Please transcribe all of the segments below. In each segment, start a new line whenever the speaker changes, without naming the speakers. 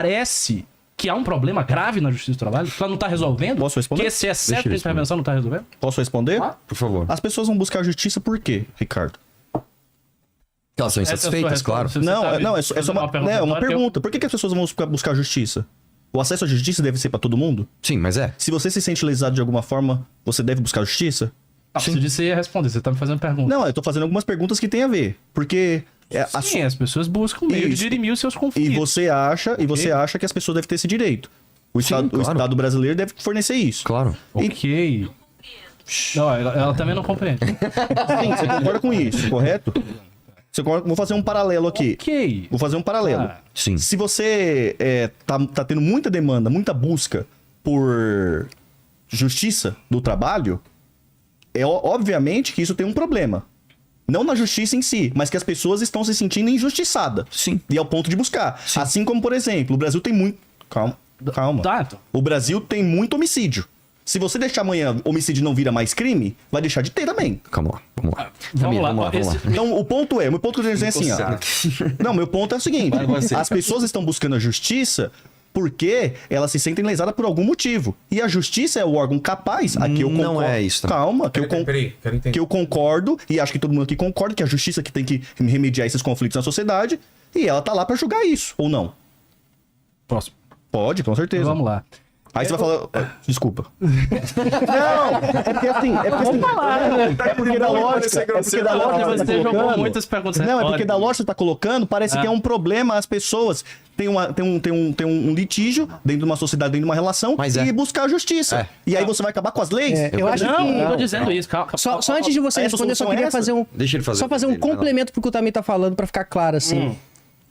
parece que há um problema grave na Justiça do Trabalho, que ela não está resolvendo,
Posso responder?
que esse excesso de intervenção não está resolvendo?
Posso responder?
Por favor.
As pessoas vão buscar justiça por quê, Ricardo?
Elas são insatisfeitas, claro.
É só uma pergunta. Por que as pessoas vão buscar justiça? O acesso à justiça deve ser para todo mundo?
Sim, mas é.
Se você se sente lesado de alguma forma, você deve buscar justiça?
Você disse que você ia responder, você tá me fazendo pergunta.
Não, eu tô fazendo algumas perguntas que tem a ver. Porque...
Sim, as pessoas buscam meio de dirimir os seus conflitos.
E você acha que as pessoas devem ter esse direito. O Estado brasileiro deve fornecer isso.
Claro.
Ok. Não, ela também não compreende.
Sim, você concorda com isso, correto? Vou fazer um paralelo aqui.
Ok.
Vou fazer um paralelo.
Sim.
Se você tá tendo muita demanda, muita busca por justiça do trabalho, obviamente que isso tem um problema. Não na justiça em si, mas que as pessoas estão se sentindo injustiçadas.
Sim.
E é o ponto de buscar.
Sim.
Assim como, por exemplo, o Brasil tem muito... Calma.
Tá, então.
O Brasil tem muito homicídio. Se você deixar amanhã homicídio não vira mais crime, vai deixar de ter também.
Calma lá, vamos lá.
Vamos lá.
Então, o ponto que eu quero dizer é assim, ó. Não, meu ponto é o seguinte. As pessoas estão buscando a justiça porque elas se sentem lesadas por algum motivo. E a justiça é o órgão capaz. Aqui eu concordo.
Não é isso.
Calma,
Peraí, quero entender.
que eu concordo, e acho que todo mundo aqui concorda, que a justiça que tem que remediar esses conflitos na sociedade, e ela tá lá pra julgar isso, ou não?
Próximo.
Pode, com certeza.
Vamos lá.
Aí você vai falar... Desculpa. Não, é porque assim... É porque da lógica...
Você jogou muitas perguntas.
Não, é porque da lógica que você tá colocando, parece que é um problema as pessoas tem um litígio dentro de uma sociedade, dentro de uma relação, e buscar a justiça. E aí você vai acabar com as leis?
Eu acho que...
Não tô dizendo isso. Calma.
Só antes de você responder, eu só queria fazer um...
Deixa ele fazer.
Só fazer um complemento pro que o Tamir tá falando, pra ficar claro, assim.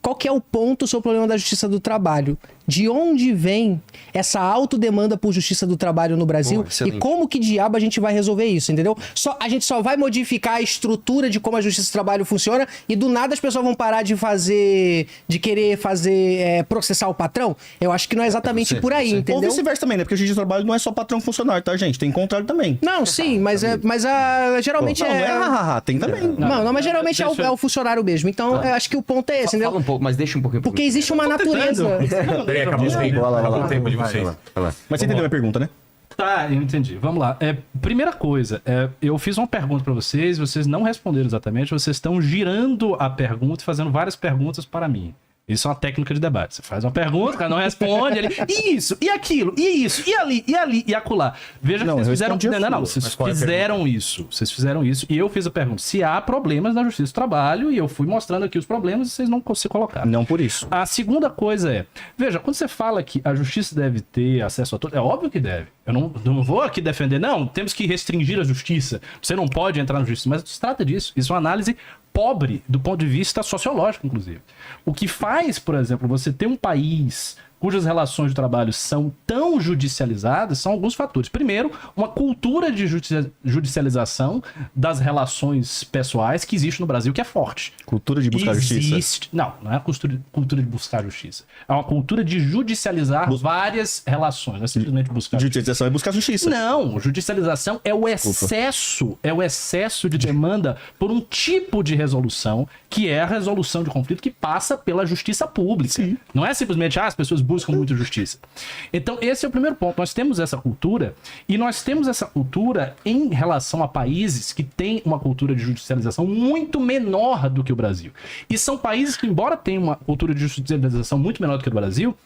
Qual que é o ponto sobre o problema da justiça do trabalho? De onde vem essa autodemanda por justiça do trabalho no Brasil? E como que diabo a gente vai resolver isso, entendeu? A gente só vai modificar a estrutura de como a justiça do trabalho funciona e do nada as pessoas vão parar de querer processar o patrão? Eu acho que não é exatamente por aí, entendeu?
Ou vice-versa também, né? Porque a justiça do trabalho não é só patrão funcionário, tá, gente? Tem contrário também.
Não, sim, mas geralmente
tem também.
Não, mas geralmente é o funcionário mesmo. Então, eu acho que o ponto é esse, entendeu?
Fala um pouco, mas deixa um pouquinho.
Porque existe uma natureza...
Peraí, acabou o tempo de vocês.
Mas você entendeu a minha pergunta, né?
Tá, eu entendi. Vamos lá. Primeira coisa, eu fiz uma pergunta pra vocês não responderam exatamente, vocês estão girando a pergunta e fazendo várias perguntas para mim. Isso é uma técnica de debate. Você faz uma pergunta, o cara não responde, ele... E isso, e aquilo, e isso, e ali, e acolá. Veja que vocês fizeram... Vocês fizeram isso. Vocês fizeram isso e eu fiz a pergunta. Se há problemas na justiça do trabalho, e eu fui mostrando aqui os problemas e vocês não se colocaram.
Não por isso.
A segunda coisa é... Veja, quando você fala que a justiça deve ter acesso a tudo, é óbvio que deve. Eu não vou aqui defender, não, temos que restringir a justiça. Você não pode entrar na justiça, mas se trata disso. Isso é uma análise pobre do ponto de vista sociológico, inclusive. O que faz, por exemplo, você ter um país cujas relações de trabalho são tão judicializadas são alguns fatores. Primeiro, uma cultura de judicialização das relações pessoais que existe no Brasil, que é forte.
Cultura de buscar justiça?
Não é a cultura de buscar justiça. É uma cultura de judicializar várias relações, não é simplesmente buscar justiça.
Judicialização é buscar justiça.
Não, judicialização é o excesso de demanda por um tipo de resolução, que é a resolução de conflito que passa pela justiça pública. Sim. Não é simplesmente, as pessoas buscam muito justiça. Então, esse é o primeiro ponto. Nós temos essa cultura, e nós temos essa cultura em relação a países que têm uma cultura de judicialização muito menor do que o Brasil. E são países que, embora tenham uma cultura de judicialização muito menor do que o Brasil,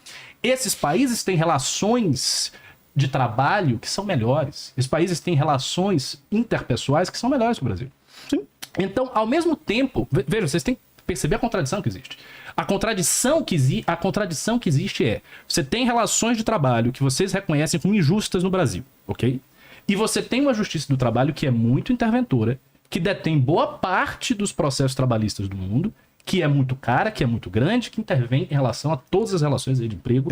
esses países têm relações de trabalho que são melhores. Esses países têm relações interpessoais que são melhores que o Brasil. Sim. Então, ao mesmo tempo, veja, vocês têm que perceber a contradição que existe. A contradição que existe é, você tem relações de trabalho que vocês reconhecem como injustas no Brasil, ok? E você tem uma justiça do trabalho que é muito interventora, que detém boa parte dos processos trabalhistas do mundo, que é muito cara, que é muito grande, que intervém em relação a todas as relações de emprego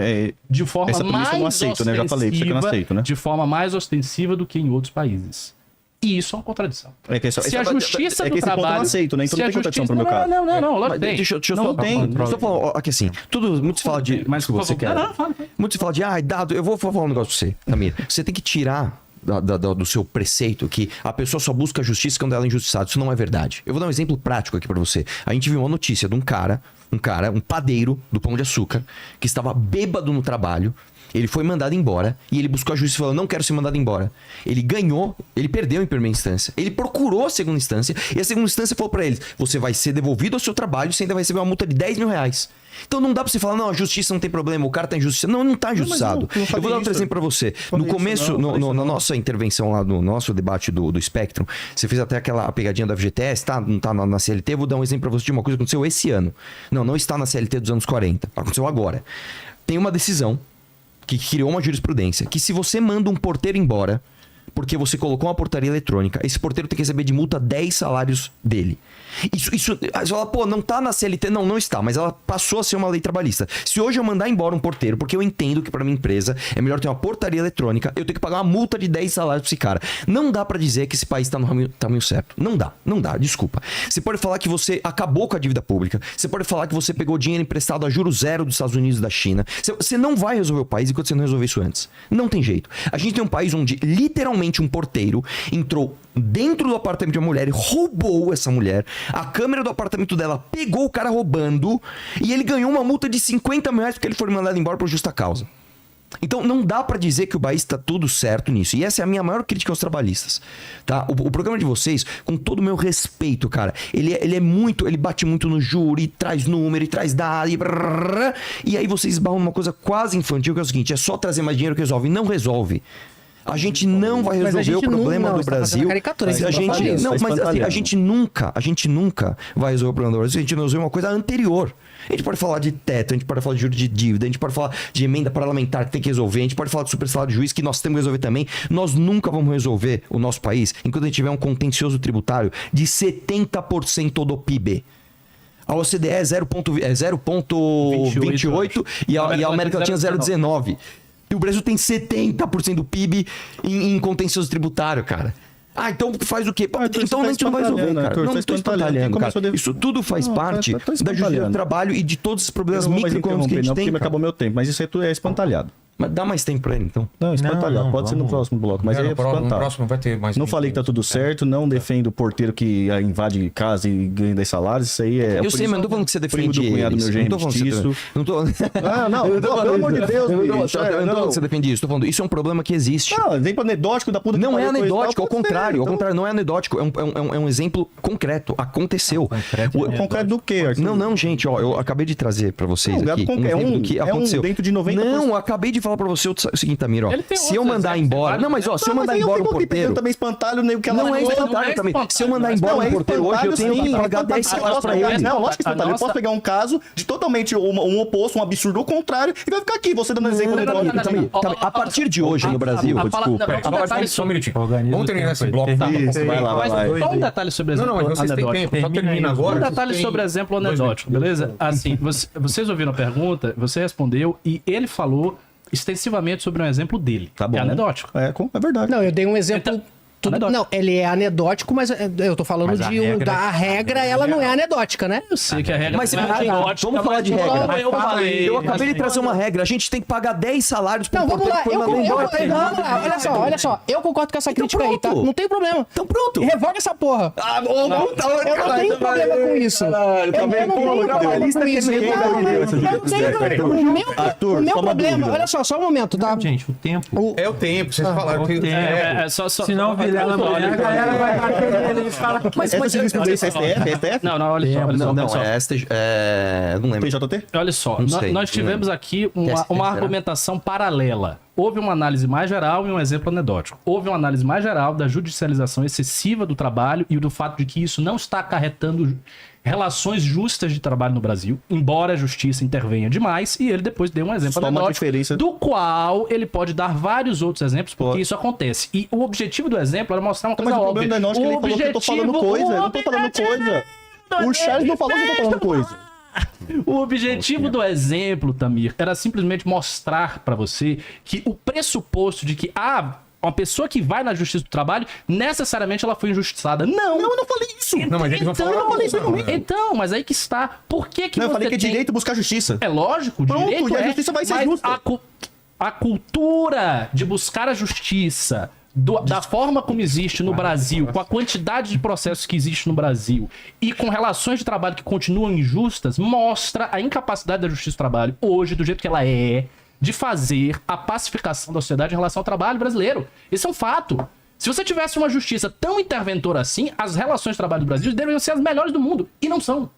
de forma mais
não aceito, né? Já falei pra você que eu não aceito, né?
De forma mais ostensiva do que em outros países. E isso é uma contradição. Se a justiça do trabalho...
Eu não aceito, né? Então não tem contradição pro meu caso.
Não, lógico que tem.
Deixa eu só... Estou falando, aqui assim, muito se fala de...
Mas
você quer. Muito se fala de, dado... Eu vou falar um negócio pra você, Tamir. Você tem que tirar do seu preceito que a pessoa só busca justiça quando ela é injustiçada. Isso não é verdade. Eu vou dar um exemplo prático aqui pra você. A gente viu uma notícia de um cara um cara, um padeiro do Pão de Açúcar, que estava bêbado no trabalho. Ele foi mandado embora e ele buscou a justiça e falou: não quero ser mandado embora. Ele ganhou, ele perdeu em primeira instância. Ele procurou a segunda instância e a segunda instância falou pra ele: você vai ser devolvido ao seu trabalho e você ainda vai receber uma multa de 10 mil reais. Então não dá pra você falar: não, a justiça não tem problema, o cara tá injustiçado. Não, não tá injustiçado. Eu vou dar outro exemplo pra você. No começo, na nossa intervenção lá, no nosso debate do Spectrum, você fez até aquela pegadinha da FGTS, tá? Não tá na CLT. Eu vou dar um exemplo pra você de uma coisa que aconteceu esse ano. Não está na CLT dos anos 40. Aconteceu agora. Tem uma decisão que criou uma jurisprudência, que se você manda um porteiro embora, porque você colocou uma portaria eletrônica, esse porteiro tem que receber de multa 10 salários dele. Isso, você fala, pô, não tá na CLT? Não está, mas ela passou a ser uma lei trabalhista. Se hoje eu mandar embora um porteiro, porque eu entendo que pra minha empresa é melhor ter uma portaria eletrônica, eu tenho que pagar uma multa de 10 salários pra esse cara. Não dá pra dizer que esse país tá no caminho certo. Não dá, desculpa. Você pode falar que você acabou com a dívida pública, você pode falar que você pegou dinheiro emprestado a juros zero dos Estados Unidos e da China. Você não vai resolver o país enquanto você não resolver isso antes. Não tem jeito. A gente tem um país onde literalmente um porteiro entrou dentro do apartamento de uma mulher e roubou essa mulher. A câmera do apartamento dela pegou o cara roubando e ele ganhou uma multa de 50 mil reais porque ele foi mandado embora por justa causa. Então não dá pra dizer que o país tá tudo certo nisso. E essa é a minha maior crítica aos trabalhistas, tá? O programa de vocês, com todo o meu respeito, cara, ele bate muito no júri, traz número, e traz dado, e aí vocês esbarram numa coisa quase infantil, que é o seguinte: é só trazer mais dinheiro que resolve. Não resolve. A gente não vai resolver o problema do Brasil. A gente nunca vai resolver o problema do Brasil. A gente não resolver uma coisa anterior. A gente pode falar de teto, a gente pode falar de juros de dívida, a gente pode falar de emenda parlamentar que tem que resolver, a gente pode falar de super salário de juiz que nós temos que resolver também. Nós nunca vamos resolver o nosso país enquanto a gente tiver um contencioso tributário de 70% do PIB. A OCDE é 0,28 e a América Latina 0,19. E o Brasil tem 70% do PIB em contencioso tributário, cara. Ah, então faz o quê? Então a gente não vai resolver, cara. Não estou espantalhando, cara. Isso tudo faz parte da justiça do trabalho e de todos os problemas microeconômicos que a gente tem.
Porque acabou meu tempo, mas isso aí tudo é espantalhado.
Mas dá mais tempo pra ele, então.
Não, espantalhado. Pode ser no próximo bloco, mas aí é
No
espantalhado.
próximo vai ter mais.
Não falei que tá tudo certo, não defendo o porteiro que invade casa e ganha 10 salários, isso aí é...
Eu sei, mas não tô falando que você defende
do cunhado
eles.
meu genro
Não tô falando que você... Não tô...
pelo amor de Deus,
Eu não tô falando que você defende isso. Tô falando, isso é um problema que existe.
Não, exemplo anedótico da puta que
Não é
pariu,
anedótico, ao
pode ser,
contrário. Ao
então.
contrário, não é anedótico. É um exemplo concreto. Aconteceu.
Concreto do quê, Arthur?
Não, gente, ó, eu acabei de trazer pra vocês aqui exemplo do que aconteceu.
dentro de 90%.
Não, eu acabei de falar pra você o seguinte, Tamir, ó. Se eu mandar embora... Não, mas ó, se eu mandar embora um porteiro...
Eu também espantalho, nem o que ela
Não é espantalho também. Se eu mandar embora um porteiro hoje, eu tenho que pagar 10 salários pra ele.
Não, lógico que espantalho. Eu posso pegar um caso de totalmente um oposto, um absurdo ao contrário, e vai ficar aqui, você dando exemplo anedótico.
A partir de hoje no Brasil...
Desculpa, só um minutinho. Vamos terminar esse bloco.
Vai lá.
Só um detalhe sobre exemplo
Não, mas vocês têm tempo. Só termina agora.
Um detalhe sobre exemplo anedótico, beleza? Assim, vocês ouviram a pergunta, você respondeu e ele falou extensivamente sobre um exemplo dele.
Tá bom.
É anedótico.
É verdade.
Não, eu dei um exemplo.
Anedótico.
Não, ele é anedótico, mas eu tô falando a regra, ela não é anedótica, né?
Eu sei que a regra
Mas
não é anedótica,
vamos falar de
mas
regra.
Eu falei.
Eu acabei de trazer uma regra. A gente tem que pagar 10 salários pro
Não, vamos lá.
porteiro que foi mandado embora.
Olha só. Eu concordo com essa crítica aí, tá?
pronto.
Não tem problema.
Então pronto.
Revoga essa porra. Eu não tenho problema com isso. Eu não tenho problema com isso. O meu problema... Olha só um momento, tá?
Gente, o tempo.
É o tempo, vocês falaram que...
Senão o Vilela morrer, a galera vai bater nele e fala.
Mas isso é STF?
Não, olha só.
Não, não lembro.
TJT?
Olha só,
Não sei,
nós
não
tivemos
lembro.
aqui
será?
uma argumentação paralela. Houve uma análise mais geral e um exemplo anedótico. Houve uma análise mais geral da judicialização excessiva do trabalho e do fato de que isso não está acarretando relações justas de trabalho no Brasil, embora a justiça intervenha demais, e ele depois deu um exemplo
Só uma
anedótico,
diferença.
do qual ele pode dar vários outros exemplos, porque isso acontece. E o objetivo do exemplo era mostrar uma coisa
Mas o
óbvia.
problema não é que ele falou que eu tô falando coisa. Eu não tô falando coisa. O Charles não falou que eu tô falando coisa.
O objetivo do exemplo, Tamir, era simplesmente mostrar pra você que o pressuposto de que uma pessoa que vai na justiça do trabalho, necessariamente ela foi injustiçada. Não, eu não falei isso.
Não, mas eles vão falar...
Eu não falei isso no meio. Então, mas aí que está. Por que
Não, eu falei que é direito buscar justiça.
É lógico,
Pronto,
direito
e a justiça vai ser
mas
justa.
a cultura de buscar a justiça da forma como existe no Brasil, com a quantidade de processos que existe no Brasil e com relações de trabalho que continuam injustas, mostra a incapacidade da Justiça do Trabalho, hoje, do jeito que ela é, de fazer a pacificação da sociedade em relação ao trabalho brasileiro. Esse é um fato. Se você tivesse uma justiça tão interventora assim, as relações de trabalho do Brasil deveriam ser as melhores do mundo. E não são.